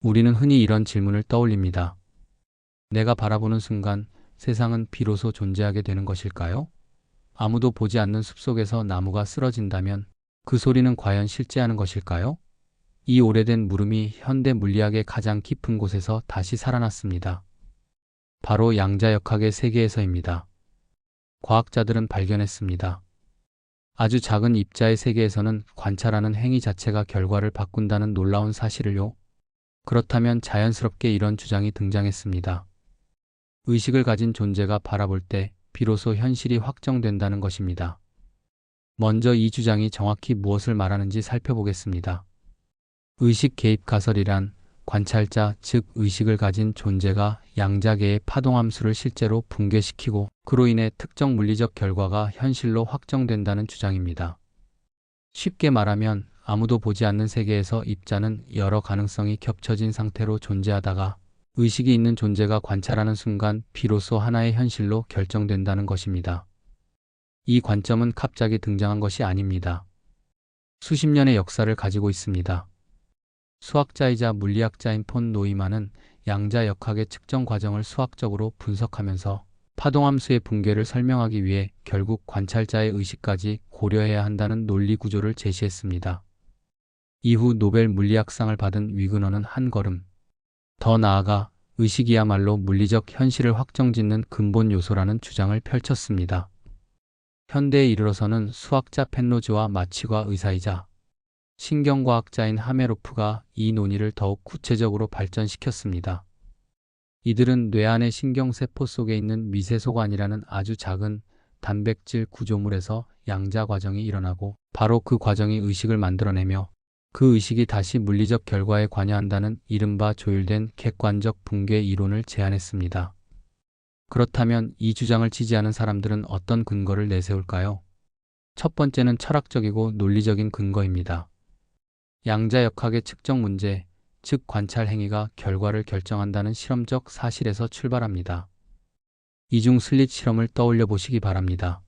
우리는 흔히 이런 질문을 떠올립니다. 내가 바라보는 순간 세상은 비로소 존재하게 되는 것일까요? 아무도 보지 않는 숲속에서 나무가 쓰러진다면 그 소리는 과연 실제하는 것일까요? 이 오래된 물음이 현대 물리학의 가장 깊은 곳에서 다시 살아났습니다. 바로 양자역학의 세계에서입니다. 과학자들은 발견했습니다. 아주 작은 입자의 세계에서는 관찰하는 행위 자체가 결과를 바꾼다는 놀라운 사실을요. 그렇다면 자연스럽게 이런 주장이 등장했습니다. 의식을 가진 존재가 바라볼 때 비로소 현실이 확정된다는 것입니다. 먼저 이 주장이 정확히 무엇을 말하는지 살펴보겠습니다. 의식 개입 가설이란 관찰자, 즉 의식을 가진 존재가 양자계의 파동함수를 실제로 붕괴시키고 그로 인해 특정 물리적 결과가 현실로 확정된다는 주장입니다. 쉽게 말하면 아무도 보지 않는 세계에서 입자는 여러 가능성이 겹쳐진 상태로 존재하다가 의식이 있는 존재가 관찰하는 순간 비로소 하나의 현실로 결정된다는 것입니다. 이 관점은 갑자기 등장한 것이 아닙니다. 수십 년의 역사를 가지고 있습니다. 수학자이자 물리학자인 폰 노이만은 양자역학의 측정 과정을 수학적으로 분석하면서 파동함수의 붕괴를 설명하기 위해 결국 관찰자의 의식까지 고려해야 한다는 논리 구조를 제시했습니다. 이후 노벨 물리학상을 받은 위그너는 한 걸음 더 나아가 의식이야말로 물리적 현실을 확정짓는 근본 요소라는 주장을 펼쳤습니다. 현대에 이르러서는 수학자 펜로즈와 마취과 의사이자 신경과학자인 하메로프가 이 논의를 더욱 구체적으로 발전시켰습니다. 이들은 뇌 안의 신경세포 속에 있는 미세소관이라는 아주 작은 단백질 구조물에서 양자 과정이 일어나고 바로 그 과정이 의식을 만들어내며 그 의식이 다시 물리적 결과에 관여한다는 이른바 조율된 객관적 붕괴 이론을 제안했습니다. 그렇다면 이 주장을 지지하는 사람들은 어떤 근거를 내세울까요? 첫 번째는 철학적이고 논리적인 근거입니다. 양자역학의 측정 문제, 즉 관찰 행위가 결과를 결정한다는 실험적 사실에서 출발합니다. 이중 슬릿 실험을 떠올려 보시기 바랍니다.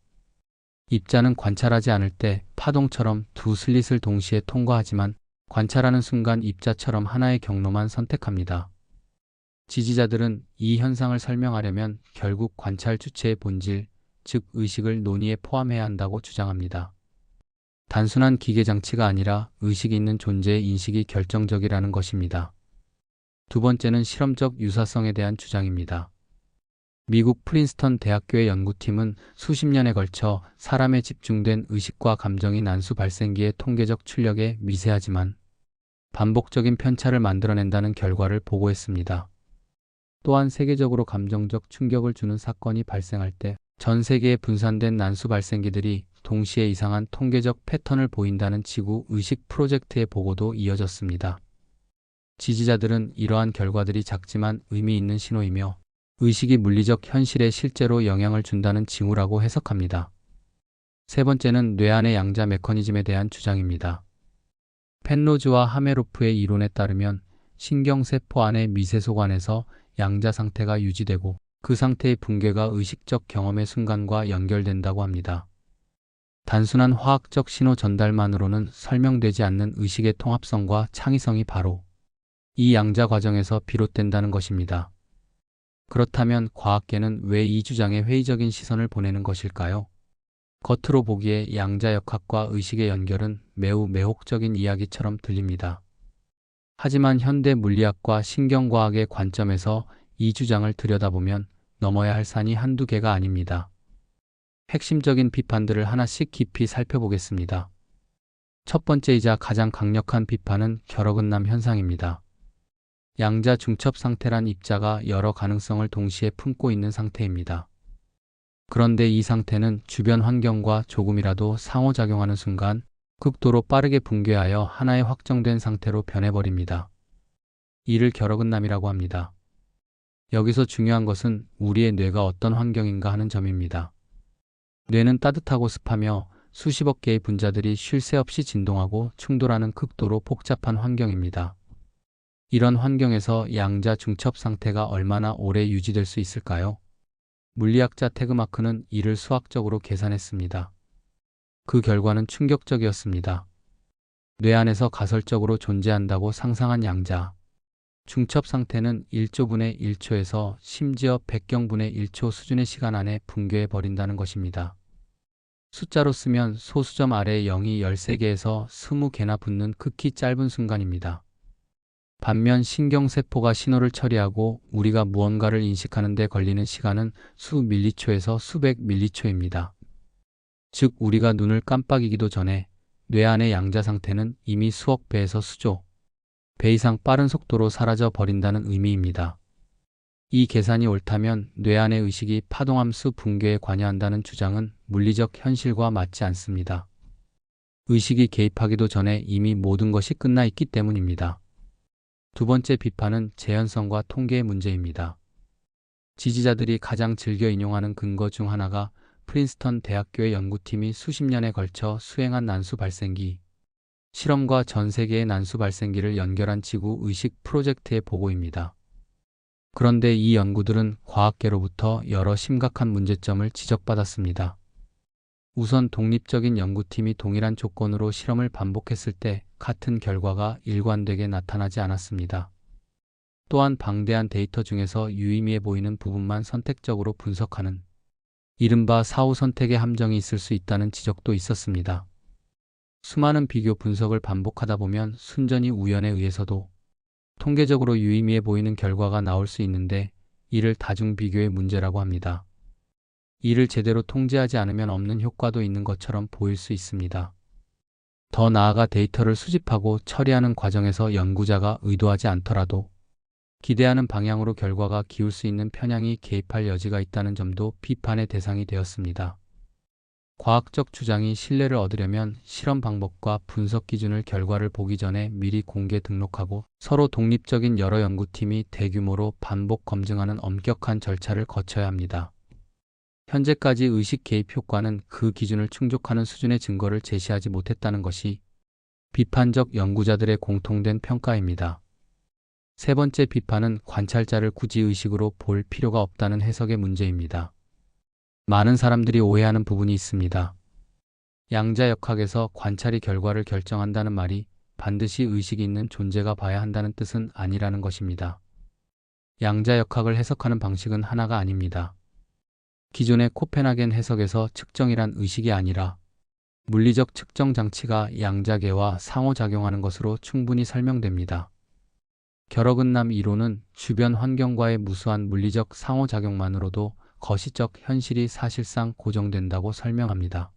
입자는 관찰하지 않을 때 파동처럼 두 슬릿을 동시에 통과하지만 관찰하는 순간 입자처럼 하나의 경로만 선택합니다. 지지자들은 이 현상을 설명하려면 결국 관찰 주체의 본질, 즉 의식을 논의에 포함해야 한다고 주장합니다. 단순한 기계 장치가 아니라 의식이 있는 존재의 인식이 결정적이라는 것입니다. 두 번째는 실험적 유사성에 대한 주장입니다. 미국 프린스턴 대학교의 연구팀은 수십 년에 걸쳐 사람의 집중된 의식과 감정이 난수 발생기의 통계적 출력에 미세하지만 반복적인 편차를 만들어낸다는 결과를 보고했습니다. 또한 세계적으로 감정적 충격을 주는 사건이 발생할 때 전 세계에 분산된 난수 발생기들이 동시에 이상한 통계적 패턴을 보인다는 지구 의식 프로젝트의 보고도 이어졌습니다. 지지자들은 이러한 결과들이 작지만 의미 있는 신호이며 의식이 물리적 현실에 실제로 영향을 준다는 징후라고 해석합니다. 세 번째는 뇌 안의 양자 메커니즘에 대한 주장입니다. 펜로즈와 하메로프의 이론에 따르면 신경세포 안의 미세소관에서 양자 상태가 유지되고 그 상태의 붕괴가 의식적 경험의 순간과 연결된다고 합니다. 단순한 화학적 신호 전달만으로는 설명되지 않는 의식의 통합성과 창의성이 바로 이 양자 과정에서 비롯된다는 것입니다. 그렇다면 과학계는 왜 이 주장에 회의적인 시선을 보내는 것일까요? 겉으로 보기에 양자역학과 의식의 연결은 매우 매혹적인 이야기처럼 들립니다. 하지만 현대 물리학과 신경과학의 관점에서 이 주장을 들여다보면 넘어야 할 산이 한두 개가 아닙니다. 핵심적인 비판들을 하나씩 깊이 살펴보겠습니다. 첫 번째이자 가장 강력한 비판은 결어근남 현상입니다. 양자 중첩 상태란 입자가 여러 가능성을 동시에 품고 있는 상태입니다. 그런데 이 상태는 주변 환경과 조금이라도 상호작용하는 순간 극도로 빠르게 붕괴하여 하나의 확정된 상태로 변해버립니다. 이를 결어근남이라고 합니다. 여기서 중요한 것은 우리의 뇌가 어떤 환경인가 하는 점입니다. 뇌는 따뜻하고 습하며 수십억 개의 분자들이 쉴 새 없이 진동하고 충돌하는 극도로 복잡한 환경입니다. 이런 환경에서 양자 중첩 상태가 얼마나 오래 유지될 수 있을까요? 물리학자 태그마크는 이를 수학적으로 계산했습니다. 그 결과는 충격적이었습니다. 뇌 안에서 가설적으로 존재한다고 상상한 양자, 중첩 상태는 1조분의 1초에서 심지어 100경분의 1초 수준의 시간 안에 붕괴해 버린다는 것입니다. 숫자로 쓰면 소수점 아래 0이 13개에서 20개나 붙는 극히 짧은 순간입니다. 반면 신경세포가 신호를 처리하고 우리가 무언가를 인식하는 데 걸리는 시간은 수 밀리초에서 수백 밀리초입니다. 즉 우리가 눈을 깜빡이기도 전에 뇌 안의 양자 상태는 이미 수억 배에서 수조 배 이상 빠른 속도로 사라져 버린다는 의미입니다. 이 계산이 옳다면 뇌 안의 의식이 파동함수 붕괴에 관여한다는 주장은 물리적 현실과 맞지 않습니다. 의식이 개입하기도 전에 이미 모든 것이 끝나 있기 때문입니다. 두 번째 비판은 재현성과 통계의 문제입니다. 지지자들이 가장 즐겨 인용하는 근거 중 하나가 프린스턴 대학교의 연구팀이 수십 년에 걸쳐 수행한 난수 발생기, 실험과 전 세계의 난수 발생기를 연결한 지구 의식 프로젝트의 보고입니다. 그런데 이 연구들은 과학계로부터 여러 심각한 문제점을 지적받았습니다. 우선 독립적인 연구팀이 동일한 조건으로 실험을 반복했을 때 같은 결과가 일관되게 나타나지 않았습니다. 또한 방대한 데이터 중에서 유의미해 보이는 부분만 선택적으로 분석하는 이른바 사후 선택의 함정이 있을 수 있다는 지적도 있었습니다. 수많은 비교 분석을 반복하다 보면 순전히 우연에 의해서도 통계적으로 유의미해 보이는 결과가 나올 수 있는데 이를 다중 비교의 문제라고 합니다. 이를 제대로 통제하지 않으면 없는 효과도 있는 것처럼 보일 수 있습니다. 더 나아가 데이터를 수집하고 처리하는 과정에서 연구자가 의도하지 않더라도 기대하는 방향으로 결과가 기울 수 있는 편향이 개입할 여지가 있다는 점도 비판의 대상이 되었습니다. 과학적 주장이 신뢰를 얻으려면 실험 방법과 분석 기준을 결과를 보기 전에 미리 공개 등록하고 서로 독립적인 여러 연구팀이 대규모로 반복 검증하는 엄격한 절차를 거쳐야 합니다. 현재까지 의식 개입 효과는 그 기준을 충족하는 수준의 증거를 제시하지 못했다는 것이 비판적 연구자들의 공통된 평가입니다. 세 번째 비판은 관찰자를 굳이 의식으로 볼 필요가 없다는 해석의 문제입니다. 많은 사람들이 오해하는 부분이 있습니다. 양자역학에서 관찰이 결과를 결정한다는 말이 반드시 의식이 있는 존재가 봐야 한다는 뜻은 아니라는 것입니다. 양자역학을 해석하는 방식은 하나가 아닙니다. 기존의 코펜하겐 해석에서 측정이란 의식이 아니라 물리적 측정 장치가 양자계와 상호작용하는 것으로 충분히 설명됩니다. 결어근남 이론은 주변 환경과의 무수한 물리적 상호작용만으로도 거시적 현실이 사실상 고정된다고 설명합니다.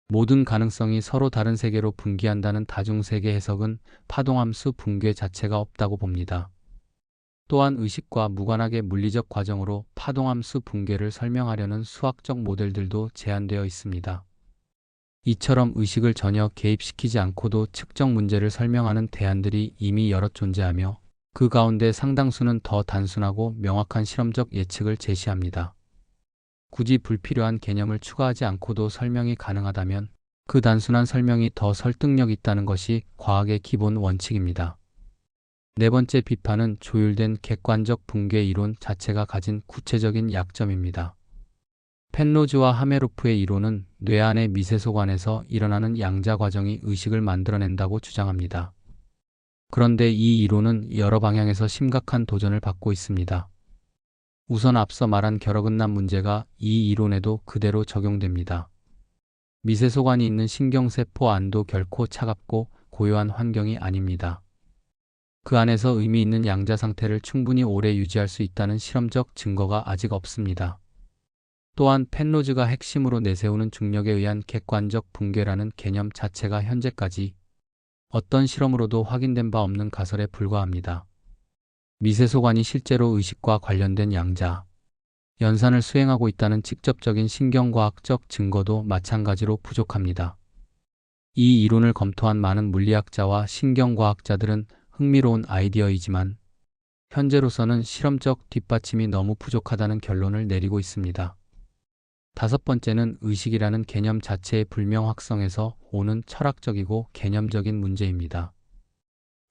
모든 가능성이 서로 다른 세계로 분기한다는 다중세계 해석은 파동함수 붕괴 자체가 없다고 봅니다. 또한 의식과 무관하게 물리적 과정으로 파동함수 붕괴를 설명하려는 수학적 모델들도 제한되어 있습니다. 이처럼 의식을 전혀 개입시키지 않고도 측정 문제를 설명하는 대안들이 이미 여럿 존재하며 그 가운데 상당수는 더 단순하고 명확한 실험적 예측을 제시합니다. 굳이 불필요한 개념을 추가하지 않고도 설명이 가능하다면 그 단순한 설명이 더 설득력 있다는 것이 과학의 기본 원칙입니다. 네 번째 비판은 조율된 객관적 붕괴 이론 자체가 가진 구체적인 약점입니다. 펜로즈와 하메로프의 이론은 뇌 안의 미세소관에서 일어나는 양자 과정이 의식을 만들어낸다고 주장합니다. 그런데 이 이론은 여러 방향에서 심각한 도전을 받고 있습니다. 우선 앞서 말한 결어근남 문제가 이 이론에도 그대로 적용됩니다. 미세소관이 있는 신경세포 안도 결코 차갑고 고요한 환경이 아닙니다. 그 안에서 의미 있는 양자 상태를 충분히 오래 유지할 수 있다는 실험적 증거가 아직 없습니다. 또한 펜로즈가 핵심으로 내세우는 중력에 의한 객관적 붕괴라는 개념 자체가 현재까지 어떤 실험으로도 확인된 바 없는 가설에 불과합니다. 미세소관이 실제로 의식과 관련된 양자, 연산을 수행하고 있다는 직접적인 신경과학적 증거도 마찬가지로 부족합니다. 이 이론을 검토한 많은 물리학자와 신경과학자들은 흥미로운 아이디어이지만 현재로서는 실험적 뒷받침이 너무 부족하다는 결론을 내리고 있습니다. 다섯 번째는 의식이라는 개념 자체의 불명확성에서 오는 철학적이고 개념적인 문제입니다.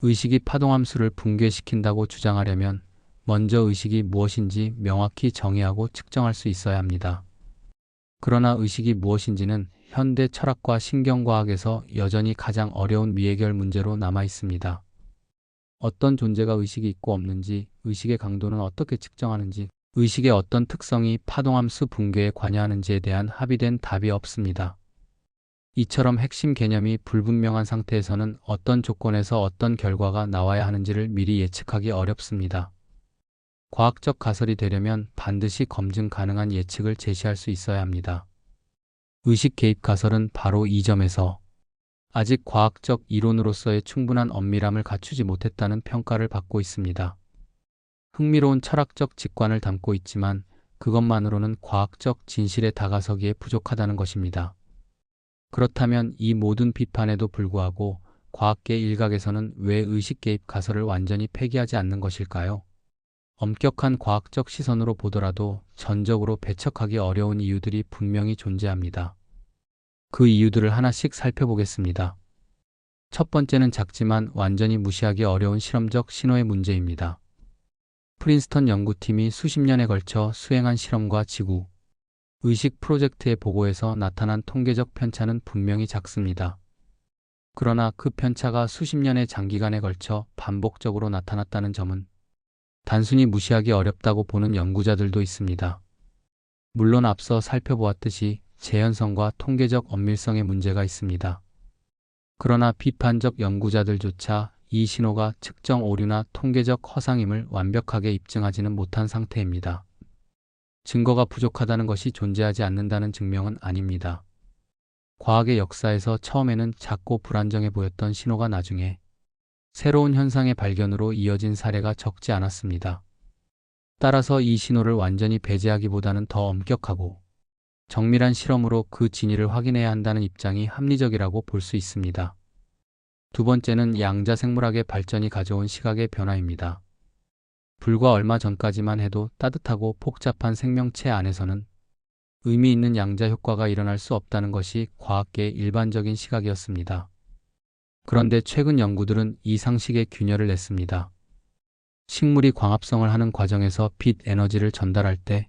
의식이 파동함수를 붕괴시킨다고 주장하려면 먼저 의식이 무엇인지 명확히 정의하고 측정할 수 있어야 합니다. 그러나 의식이 무엇인지는 현대 철학과 신경과학에서 여전히 가장 어려운 미해결 문제로 남아 있습니다. 어떤 존재가 의식이 있고 없는지, 의식의 강도는 어떻게 측정하는지, 의식의 어떤 특성이 파동함수 붕괴에 관여하는지에 대한 합의된 답이 없습니다. 이처럼 핵심 개념이 불분명한 상태에서는 어떤 조건에서 어떤 결과가 나와야 하는지를 미리 예측하기 어렵습니다. 과학적 가설이 되려면 반드시 검증 가능한 예측을 제시할 수 있어야 합니다. 의식 개입 가설은 바로 이 점에서 아직 과학적 이론으로서의 충분한 엄밀함을 갖추지 못했다는 평가를 받고 있습니다. 흥미로운 철학적 직관을 담고 있지만 그것만으로는 과학적 진실에 다가서기에 부족하다는 것입니다. 그렇다면 이 모든 비판에도 불구하고 과학계 일각에서는 왜 의식 개입 가설을 완전히 폐기하지 않는 것일까요? 엄격한 과학적 시선으로 보더라도 전적으로 배척하기 어려운 이유들이 분명히 존재합니다. 그 이유들을 하나씩 살펴보겠습니다. 첫 번째는 작지만 완전히 무시하기 어려운 실험적 신호의 문제입니다. 프린스턴 연구팀이 수십 년에 걸쳐 수행한 실험과 지구 의식 프로젝트의 보고에서 나타난 통계적 편차는 분명히 작습니다. 그러나 그 편차가 수십 년의 장기간에 걸쳐 반복적으로 나타났다는 점은 단순히 무시하기 어렵다고 보는 연구자들도 있습니다. 물론 앞서 살펴보았듯이 재현성과 통계적 엄밀성의 문제가 있습니다. 그러나 비판적 연구자들조차 이 신호가 측정 오류나 통계적 허상임을 완벽하게 입증하지는 못한 상태입니다. 증거가 부족하다는 것이 존재하지 않는다는 증명은 아닙니다. 과학의 역사에서 처음에는 작고 불안정해 보였던 신호가 나중에 새로운 현상의 발견으로 이어진 사례가 적지 않았습니다. 따라서 이 신호를 완전히 배제하기보다는 더 엄격하고 정밀한 실험으로 그 진위를 확인해야 한다는 입장이 합리적이라고 볼 수 있습니다. 두 번째는 양자 생물학의 발전이 가져온 시각의 변화입니다. 불과 얼마 전까지만 해도 따뜻하고 복잡한 생명체 안에서는 의미 있는 양자 효과가 일어날 수 없다는 것이 과학계의 일반적인 시각이었습니다. 그런데 최근 연구들은 이 상식에 균열을 냈습니다. 식물이 광합성을 하는 과정에서 빛 에너지를 전달할 때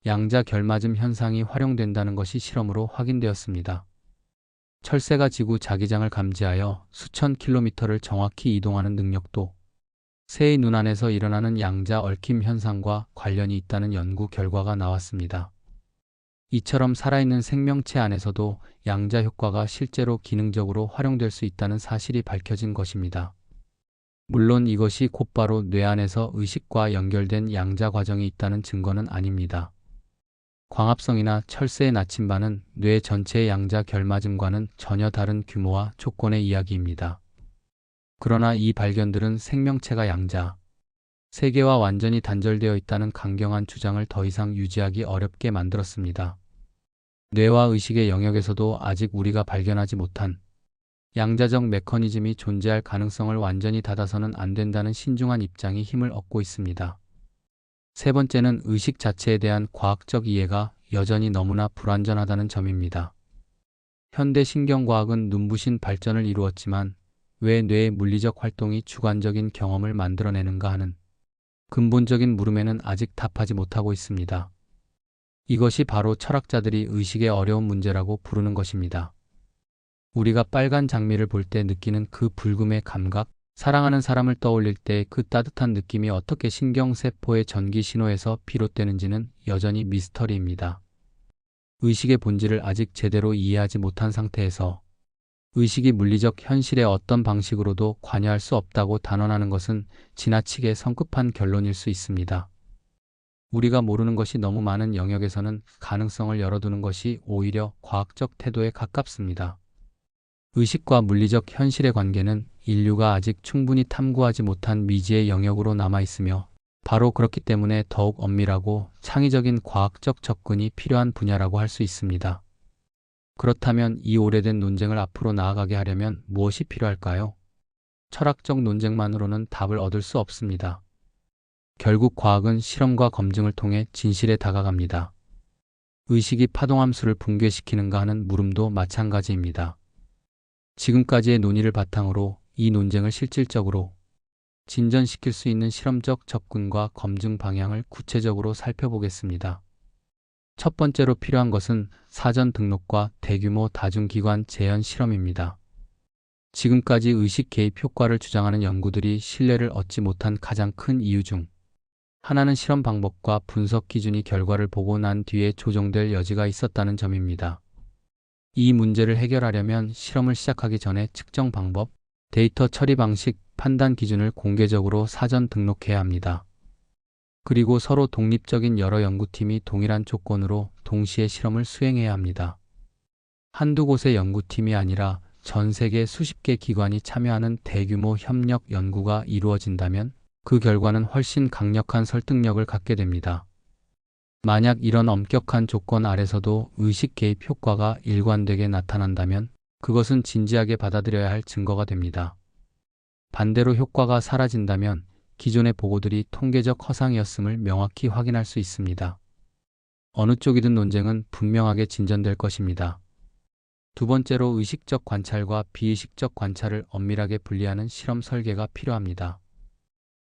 양자 결맞음 현상이 활용된다는 것이 실험으로 확인되었습니다. 철새가 지구 자기장을 감지하여 수천 킬로미터를 정확히 이동하는 능력도 새의 눈 안에서 일어나는 양자 얽힘 현상과 관련이 있다는 연구 결과가 나왔습니다. 이처럼 살아있는 생명체 안에서도 양자 효과가 실제로 기능적으로 활용될 수 있다는 사실이 밝혀진 것입니다. 물론 이것이 곧바로 뇌 안에서 의식과 연결된 양자 과정이 있다는 증거는 아닙니다. 광합성이나 철새의 나침반은 뇌 전체의 양자 결맞음과는 전혀 다른 규모와 조건의 이야기입니다. 그러나 이 발견들은 생명체가 양자, 세계와 완전히 단절되어 있다는 강경한 주장을 더 이상 유지하기 어렵게 만들었습니다. 뇌와 의식의 영역에서도 아직 우리가 발견하지 못한 양자적 메커니즘이 존재할 가능성을 완전히 닫아서는 안 된다는 신중한 입장이 힘을 얻고 있습니다. 세 번째는 의식 자체에 대한 과학적 이해가 여전히 너무나 불완전하다는 점입니다. 현대 신경과학은 눈부신 발전을 이루었지만 왜 뇌의 물리적 활동이 주관적인 경험을 만들어내는가 하는 근본적인 물음에는 아직 답하지 못하고 있습니다. 이것이 바로 철학자들이 의식의 어려운 문제라고 부르는 것입니다. 우리가 빨간 장미를 볼 때 느끼는 그 불금의 감각, 사랑하는 사람을 떠올릴 때 그 따뜻한 느낌이 어떻게 신경세포의 전기 신호에서 비롯되는지는 여전히 미스터리입니다. 의식의 본질을 아직 제대로 이해하지 못한 상태에서 의식이 물리적 현실의 어떤 방식으로도 관여할 수 없다고 단언하는 것은 지나치게 성급한 결론일 수 있습니다. 우리가 모르는 것이 너무 많은 영역에서는 가능성을 열어두는 것이 오히려 과학적 태도에 가깝습니다. 의식과 물리적 현실의 관계는 인류가 아직 충분히 탐구하지 못한 미지의 영역으로 남아있으며 바로 그렇기 때문에 더욱 엄밀하고 창의적인 과학적 접근이 필요한 분야라고 할 수 있습니다. 그렇다면 이 오래된 논쟁을 앞으로 나아가게 하려면 무엇이 필요할까요? 철학적 논쟁만으로는 답을 얻을 수 없습니다. 결국 과학은 실험과 검증을 통해 진실에 다가갑니다. 의식이 파동함수를 붕괴시키는가 하는 물음도 마찬가지입니다. 지금까지의 논의를 바탕으로 이 논쟁을 실질적으로 진전시킬 수 있는 실험적 접근과 검증 방향을 구체적으로 살펴보겠습니다. 첫 번째로 필요한 것은 사전 등록과 대규모 다중기관 재현 실험입니다. 지금까지 의식 개입 효과를 주장하는 연구들이 신뢰를 얻지 못한 가장 큰 이유 중 하나는 실험 방법과 분석 기준이 결과를 보고 난 뒤에 조정될 여지가 있었다는 점입니다. 이 문제를 해결하려면 실험을 시작하기 전에 측정 방법, 데이터 처리 방식, 판단 기준을 공개적으로 사전 등록해야 합니다. 그리고 서로 독립적인 여러 연구팀이 동일한 조건으로 동시에 실험을 수행해야 합니다. 한두 곳의 연구팀이 아니라 전 세계 수십 개 기관이 참여하는 대규모 협력 연구가 이루어진다면 그 결과는 훨씬 강력한 설득력을 갖게 됩니다. 만약 이런 엄격한 조건 아래서도 의식 개입 효과가 일관되게 나타난다면 그것은 진지하게 받아들여야 할 증거가 됩니다. 반대로 효과가 사라진다면 기존의 보고들이 통계적 허상이었음을 명확히 확인할 수 있습니다. 어느 쪽이든 논쟁은 분명하게 진전될 것입니다. 두 번째로 의식적 관찰과 비의식적 관찰을 엄밀하게 분리하는 실험 설계가 필요합니다.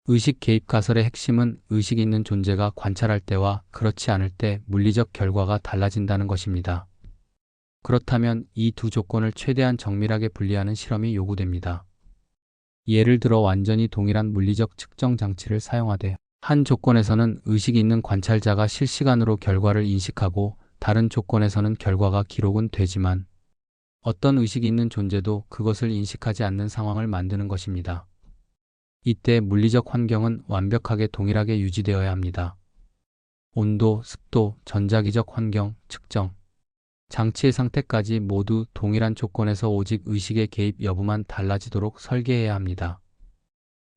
의식 개입 가설의 핵심은 의식 있는 존재가 관찰할 때와 그렇지 않을 때 물리적 결과가 달라진다는 것입니다. 그렇다면 이 두 조건을 최대한 정밀하게 분리하는 실험이 요구됩니다. 예를 들어 완전히 동일한 물리적 측정 장치를 사용하되 한 조건에서는 의식이 있는 관찰자가 실시간으로 결과를 인식하고 다른 조건에서는 결과가 기록은 되지만 어떤 의식이 있는 존재도 그것을 인식하지 않는 상황을 만드는 것입니다. 이때 물리적 환경은 완벽하게 동일하게 유지되어야 합니다. 온도, 습도, 전자기적 환경, 측정, 장치의 상태까지 모두 동일한 조건에서 오직 의식의 개입 여부만 달라지도록 설계해야 합니다.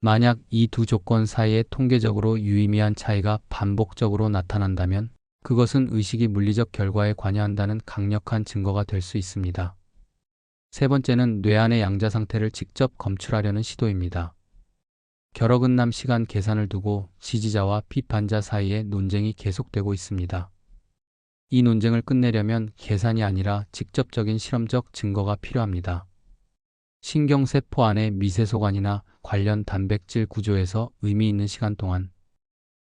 만약 이 두 조건 사이에 통계적으로 유의미한 차이가 반복적으로 나타난다면 그것은 의식이 물리적 결과에 관여한다는 강력한 증거가 될 수 있습니다. 세 번째는 뇌 안의 양자 상태를 직접 검출하려는 시도입니다. 결어근남 시간 계산을 두고 지지자와 비판자 사이에 논쟁이 계속되고 있습니다. 이 논쟁을 끝내려면 계산이 아니라 직접적인 실험적 증거가 필요합니다. 신경세포 안의 미세소관이나 관련 단백질 구조에서 의미 있는 시간 동안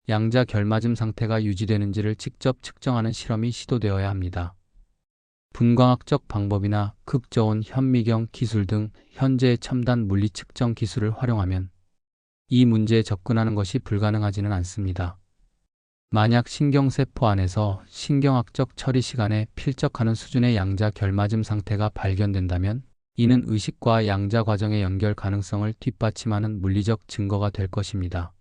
양자 결맞음 상태가 유지되는지를 직접 측정하는 실험이 시도되어야 합니다. 분광학적 방법이나 극저온 현미경 기술 등 현재의 첨단 물리 측정 기술을 활용하면 이 문제에 접근하는 것이 불가능하지는 않습니다. 만약 신경세포 안에서 신경학적 처리 시간에 필적하는 수준의 양자 결맞음 상태가 발견된다면 이는 의식과 양자 과정의 연결 가능성을 뒷받침하는 물리적 증거가 될 것입니다.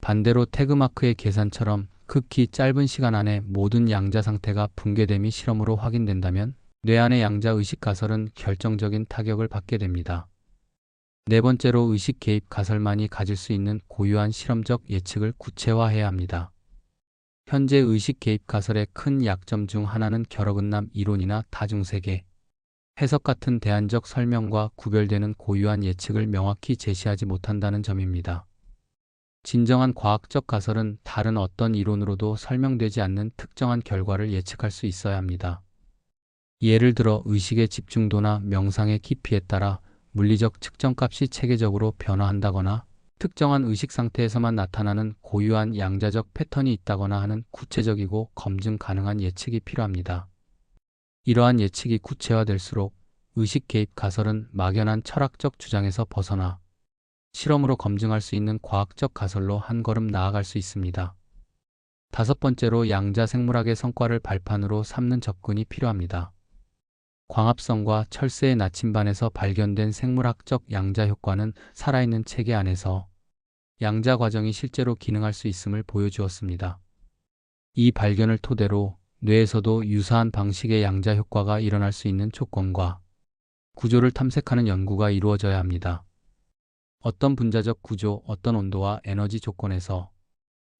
반대로 태그마크의 계산처럼 극히 짧은 시간 안에 모든 양자 상태가 붕괴됨이 실험으로 확인된다면 뇌 안의 양자 의식 가설은 결정적인 타격을 받게 됩니다. 네 번째로 의식 개입 가설만이 가질 수 있는 고유한 실험적 예측을 구체화해야 합니다. 현재 의식 개입 가설의 큰 약점 중 하나는 결어근남 이론이나 다중세계, 해석 같은 대안적 설명과 구별되는 고유한 예측을 명확히 제시하지 못한다는 점입니다. 진정한 과학적 가설은 다른 어떤 이론으로도 설명되지 않는 특정한 결과를 예측할 수 있어야 합니다. 예를 들어 의식의 집중도나 명상의 깊이에 따라 물리적 측정값이 체계적으로 변화한다거나 특정한 의식 상태에서만 나타나는 고유한 양자적 패턴이 있다거나 하는 구체적이고 검증 가능한 예측이 필요합니다. 이러한 예측이 구체화될수록 의식 개입 가설은 막연한 철학적 주장에서 벗어나 실험으로 검증할 수 있는 과학적 가설로 한 걸음 나아갈 수 있습니다. 다섯 번째로 양자 생물학의 성과를 발판으로 삼는 접근이 필요합니다. 광합성과 철새의 나침반에서 발견된 생물학적 양자 효과는 살아있는 체계 안에서 양자 과정이 실제로 기능할 수 있음을 보여주었습니다. 이 발견을 토대로 뇌에서도 유사한 방식의 양자 효과가 일어날 수 있는 조건과 구조를 탐색하는 연구가 이루어져야 합니다. 어떤 분자적 구조, 어떤 온도와 에너지 조건에서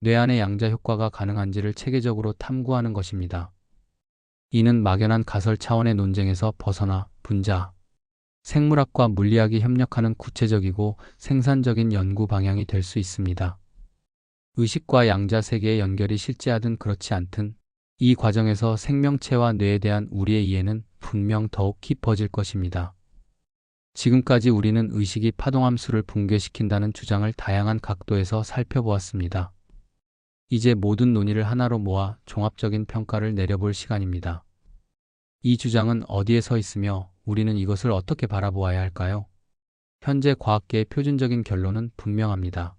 뇌 안의 양자 효과가 가능한지를 체계적으로 탐구하는 것입니다. 이는 막연한 가설 차원의 논쟁에서 벗어나 분자, 생물학과 물리학이 협력하는 구체적이고 생산적인 연구 방향이 될 수 있습니다. 의식과 양자 세계의 연결이 실제하든 그렇지 않든 이 과정에서 생명체와 뇌에 대한 우리의 이해는 분명 더욱 깊어질 것입니다. 지금까지 우리는 의식이 파동함수를 붕괴시킨다는 주장을 다양한 각도에서 살펴보았습니다. 이제 모든 논의를 하나로 모아 종합적인 평가를 내려볼 시간입니다. 이 주장은 어디에 서 있으며 우리는 이것을 어떻게 바라보아야 할까요? 현재 과학계의 표준적인 결론은 분명합니다.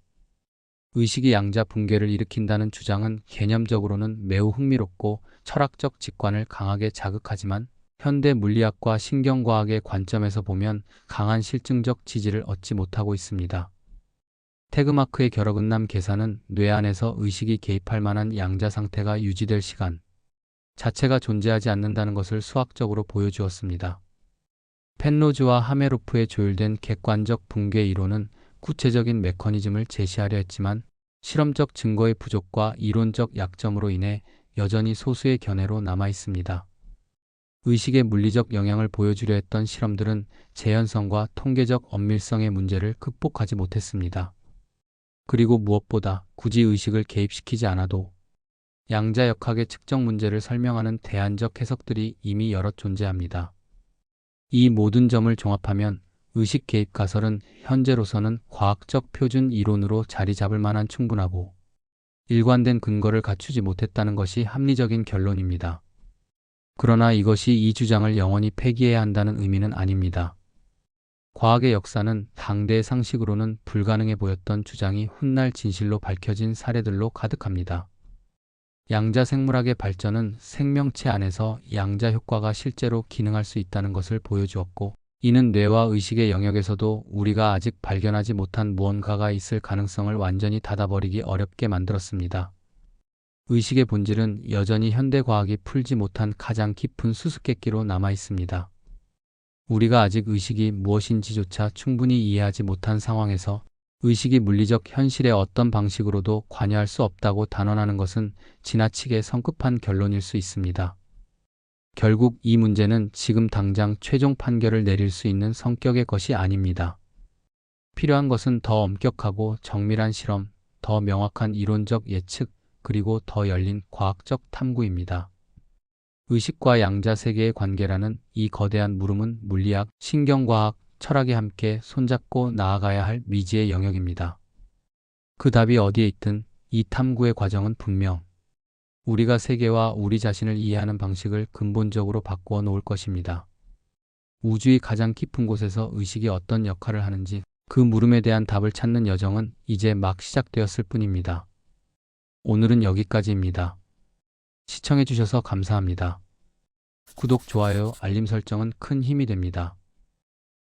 의식이 양자 붕괴를 일으킨다는 주장은 개념적으로는 매우 흥미롭고 철학적 직관을 강하게 자극하지만 현대 물리학과 신경과학의 관점에서 보면 강한 실증적 지지를 얻지 못하고 있습니다. 태그마크의 결합은남 계산은 뇌 안에서 의식이 개입할 만한 양자 상태가 유지될 시간 자체가 존재하지 않는다는 것을 수학적으로 보여주었습니다. 펜로즈와 하메로프의 조율된 객관적 붕괴 이론은 구체적인 메커니즘을 제시하려 했지만 실험적 증거의 부족과 이론적 약점으로 인해 여전히 소수의 견해로 남아 있습니다. 의식의 물리적 영향을 보여주려 했던 실험들은 재현성과 통계적 엄밀성의 문제를 극복하지 못했습니다. 그리고 무엇보다 굳이 의식을 개입시키지 않아도 양자역학의 측정 문제를 설명하는 대안적 해석들이 이미 여럿 존재합니다. 이 모든 점을 종합하면 의식 개입 가설은 현재로서는 과학적 표준 이론으로 자리 잡을 만한 충분하고 일관된 근거를 갖추지 못했다는 것이 합리적인 결론입니다. 그러나 이것이 이 주장을 영원히 폐기해야 한다는 의미는 아닙니다. 과학의 역사는 당대의 상식으로는 불가능해 보였던 주장이 훗날 진실로 밝혀진 사례들로 가득합니다. 양자 생물학의 발전은 생명체 안에서 양자 효과가 실제로 기능할 수 있다는 것을 보여주었고, 이는 뇌와 의식의 영역에서도 우리가 아직 발견하지 못한 무언가가 있을 가능성을 완전히 닫아버리기 어렵게 만들었습니다. 의식의 본질은 여전히 현대 과학이 풀지 못한 가장 깊은 수수께끼로 남아 있습니다. 우리가 아직 의식이 무엇인지조차 충분히 이해하지 못한 상황에서 의식이 물리적 현실의 어떤 방식으로도 관여할 수 없다고 단언하는 것은 지나치게 성급한 결론일 수 있습니다. 결국 이 문제는 지금 당장 최종 판결을 내릴 수 있는 성격의 것이 아닙니다. 필요한 것은 더 엄격하고 정밀한 실험, 더 명확한 이론적 예측, 그리고 더 열린 과학적 탐구입니다. 의식과 양자 세계의 관계라는 이 거대한 물음은 물리학, 신경과학, 철학이 함께 손잡고 나아가야 할 미지의 영역입니다. 그 답이 어디에 있든 이 탐구의 과정은 분명 우리가 세계와 우리 자신을 이해하는 방식을 근본적으로 바꾸어 놓을 것입니다. 우주의 가장 깊은 곳에서 의식이 어떤 역할을 하는지 그 물음에 대한 답을 찾는 여정은 이제 막 시작되었을 뿐입니다. 오늘은 여기까지입니다. 시청해주셔서 감사합니다. 구독, 좋아요, 알림 설정은 큰 힘이 됩니다.